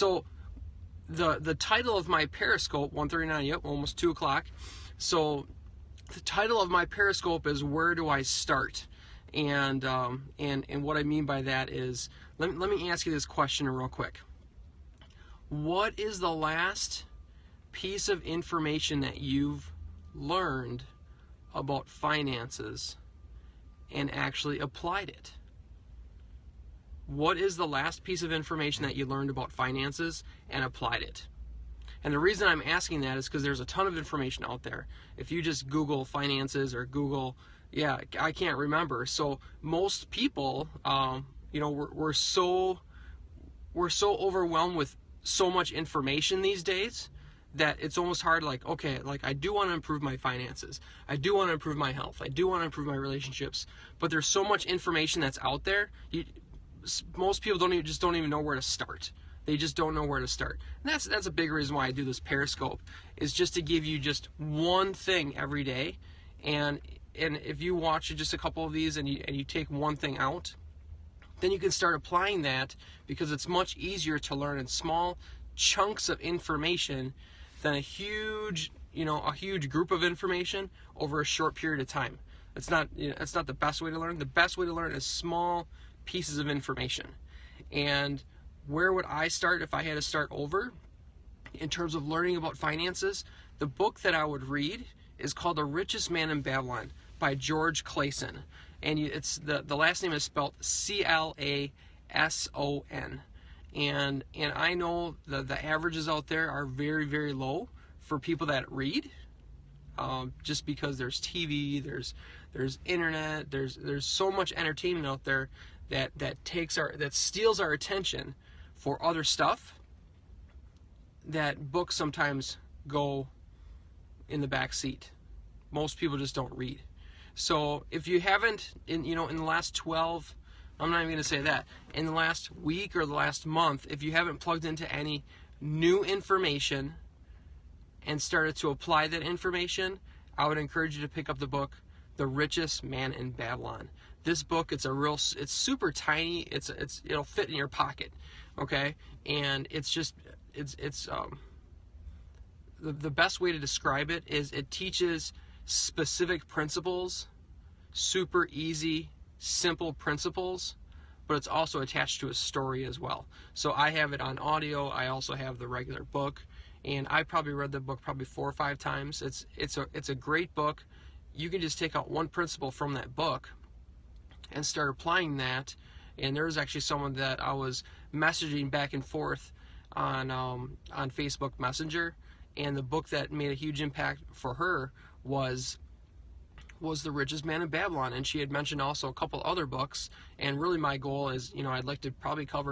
So the title of my Periscope, 1:39, yep, almost 2 o'clock. So the title of my Periscope is "Where Do I Start?" And what I mean by that is, let me ask you this question real quick. What is the last piece of information that you've learned about finances and actually applied it? What is the last piece of information that you learned about finances and applied it? And the reason I'm asking that is because there's a ton of information out there. If you just Google finances or Google, I can't remember. So most people, we're so overwhelmed with so much information these days that it's almost hard. Like, okay, like I do want to improve my finances, I do want to improve my health, I do want to improve my relationships, but there's so much information that's out there. Most people don't even know where to start. They just don't know where to start. And that's a big reason why I do this Periscope, is just to give you just one thing every day. And if you watch just a couple of these and you take one thing out, then you can start applying that, because it's much easier to learn in small chunks of information than a huge group of information over a short period of time. It's not the best way to learn. The best way to learn is small pieces of information. And where would I start if I had to start over in terms of learning about finances? The book that I would read is called The Richest Man in Babylon by George Clason. And it's the last name is spelled Clason. And I know the averages out there are very, very low for people that read, just because there's TV, there's internet, there's so much entertainment out there that steals our attention for other stuff, that books sometimes go in the back seat. Most people just don't read. So if you haven't, in the last 12, I'm not even going to say that, in the last week or the last month, if you haven't plugged into any new information and started to apply that information, I would encourage you to pick up the book, The Richest Man in Babylon. This book, it's super tiny. It'll fit in your pocket, okay? And the best way to describe it is it teaches specific principles, super easy, simple principles, but it's also attached to a story as well. So I have it on audio. I also have the regular book, and I probably read the book 4 or 5 times. It's a great book. You can just take out one principle from that book and start applying that. And there was actually someone that I was messaging back and forth on Facebook Messenger, and the book that made a huge impact for her was The Richest Man in Babylon. And she had mentioned also a couple other books, and really my goal is, I'd like to probably cover